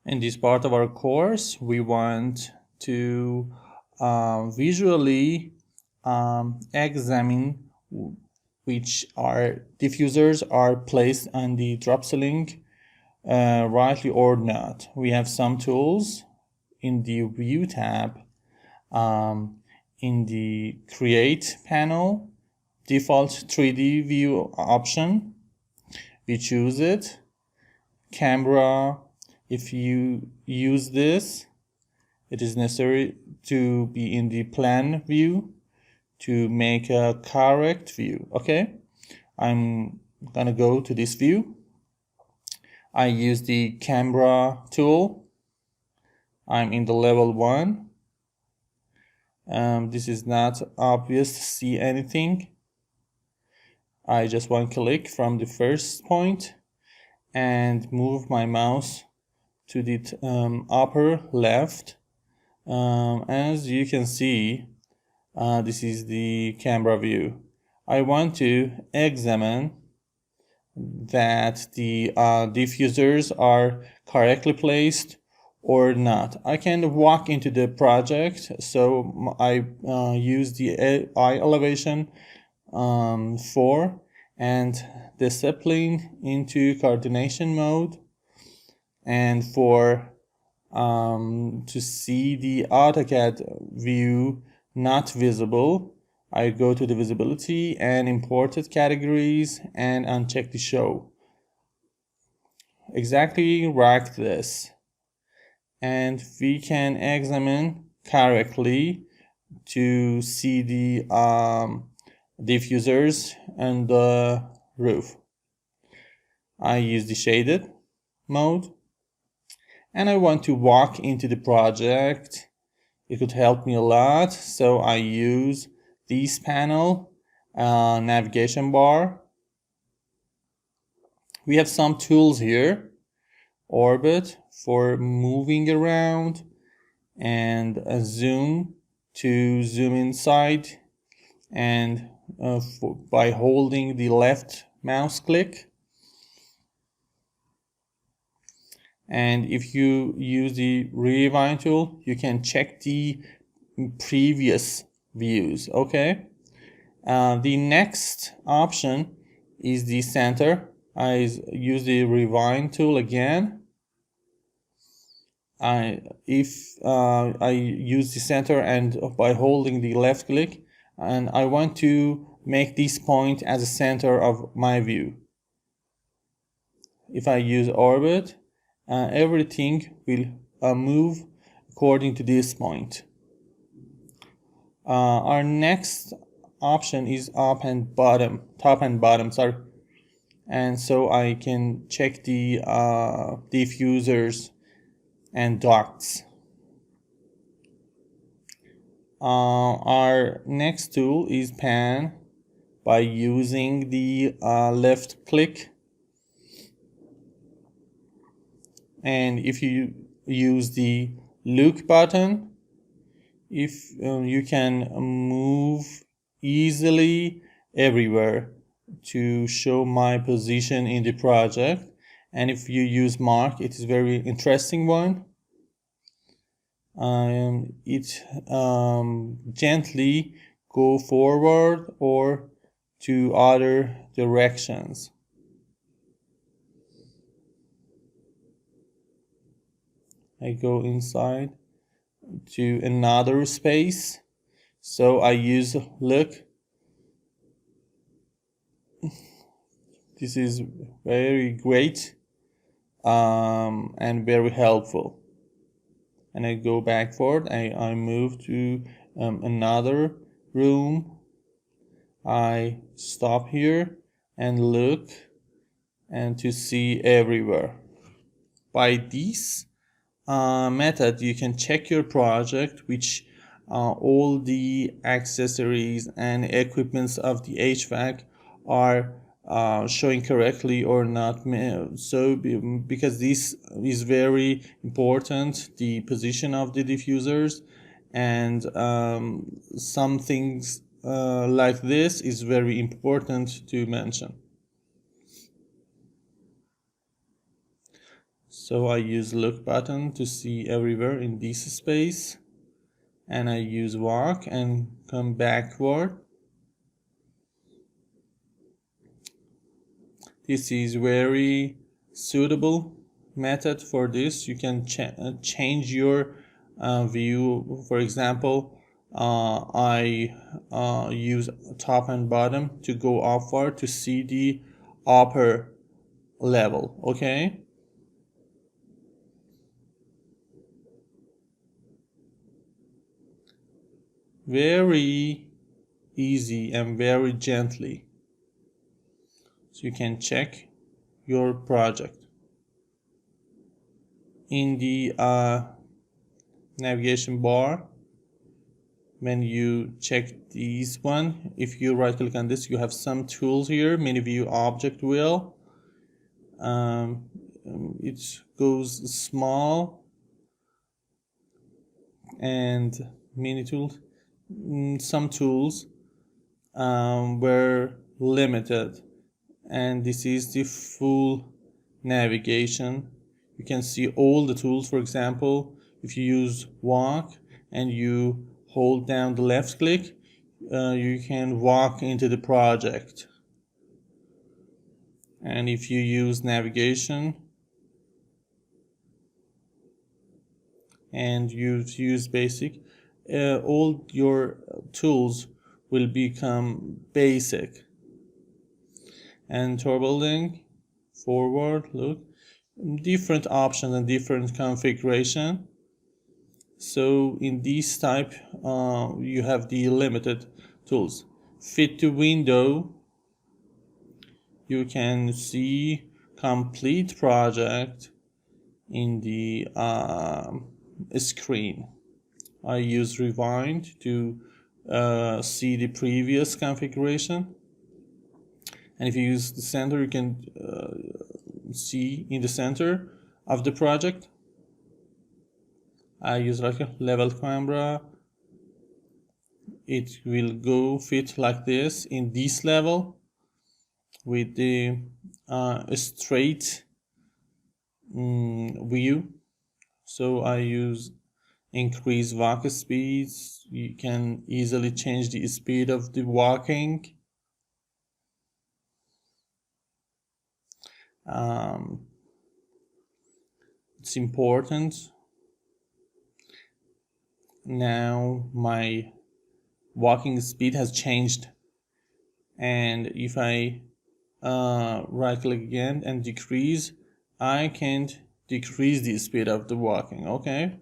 In this part of our course, we want to visually examine which diffusers are placed on the drop ceiling rightly or not. We have some tools in the View tab. In the Create panel, default 3D view option, we choose it. Camera, if you use this, it is necessary to be in the plan view to make a correct view. Okay, I'm gonna go to this view. I use the camera tool. I'm in the level 1. This is not obvious to see anything. I just one click from the first point and move my mouse to the upper left. As you can see, this is the camera view. I want to examine that the diffusers are correctly placed or not. I can walk into the project, so I use the eye elevation 4 and discipline into coordination mode, and for to see the AutoCAD view not visible, I go to the visibility and imported categories and uncheck the show. Exactly like this. And we can examine correctly to see the diffusers and the roof. I use the shaded mode and I want to walk into the project. It could help me a lot, so I use this panel, navigation bar. We have some tools here. Orbit for moving around, and a zoom to zoom inside, and by holding the left mouse click. And if you use the rewind tool, you can check the previous views. Okay. The next option is the center. I use the rewind tool again. I use the center, and by holding the left click, and I want to make this point as a center of my view. If I use orbit, everything will move according to this point. Our next option is top and bottom, sorry. And so I can check the diffusers and ducts. Our next tool is pan. By using the left click, and if you use the look button, if you can move easily everywhere to show my position in the project. And if you use mark, it is very interesting one. It gently go forward or to other directions. I go inside to another space, so I use look. This is very great and very helpful. And I go back forward. I move to another room. I stop here and look and to see everywhere. By this method, you can check your project, which all the accessories and equipments of the HVAC are showing correctly or not. So because this is very important, the position of the diffusers, and some things like this is very important to mention. So I use look button to see everywhere in this space, and I use walk and come backward. This is very suitable method for this. You can change your view. For example, I use top and bottom to go upward to see the upper level. Okay. Very easy and very gently. So you can check your project. In the navigation bar, when you check this one, if you right click on this, you have some tools here. Mini view object wheel. It goes small and mini tools. Some tools were limited, and this is the full navigation. You can see all the tools. For example, if you use walk and you hold down the left click, you can walk into the project. And if you use navigation and you use basic, all your tools will become basic. And turboling forward, look, different options and different configuration. So in this type, you have the limited tools. Fit to window, you can see complete project in the screen. I use rewind to see the previous configuration. And if you use the center, you can see in the center of the project. I use like a level camera. It will go fit like this in this level with the straight view. So I use increase walk speeds. You can easily change the speed of the walking. It's important. Now my walking speed has changed, and if I right click again and decrease, I can decrease the speed of the walking. Okay.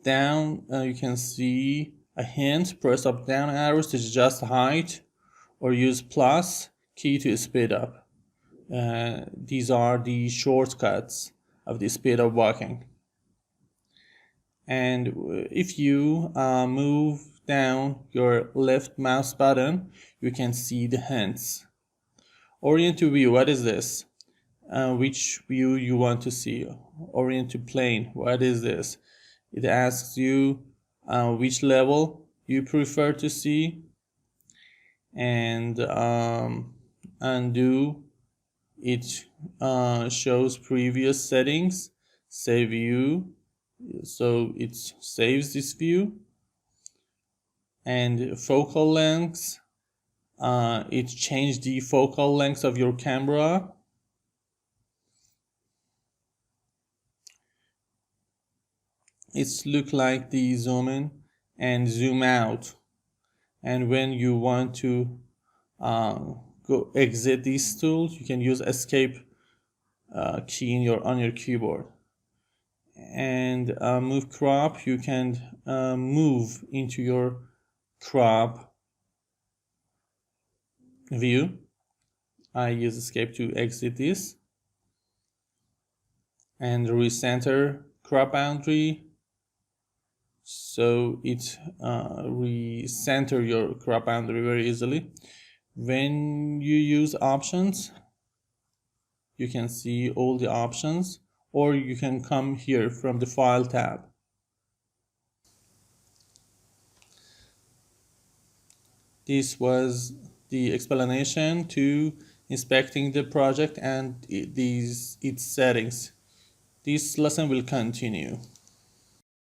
Down, you can see a hint. Press up down arrows to adjust height, or use plus key to speed up. These are the shortcuts of the speed of walking. And if you move down your left mouse button, you can see the hints. Orient to view, what is this? Which view you want to see? Orient to plane, what is this? It asks you which level you prefer to see. And undo, it shows previous settings. Save view, so it saves this view. And focal lengths, it changed the focal length of your camera. It's look like the zoom in and zoom out. And when you want to go exit these tools, you can use escape key on your keyboard. And move crop, you can move into your crop view. I use escape to exit this. And recenter crop boundary, so it recenter your crop boundary very easily. When you use options, you can see all the options, or you can come here from the file tab. This was the explanation to inspecting the project and its settings. This lesson will continue.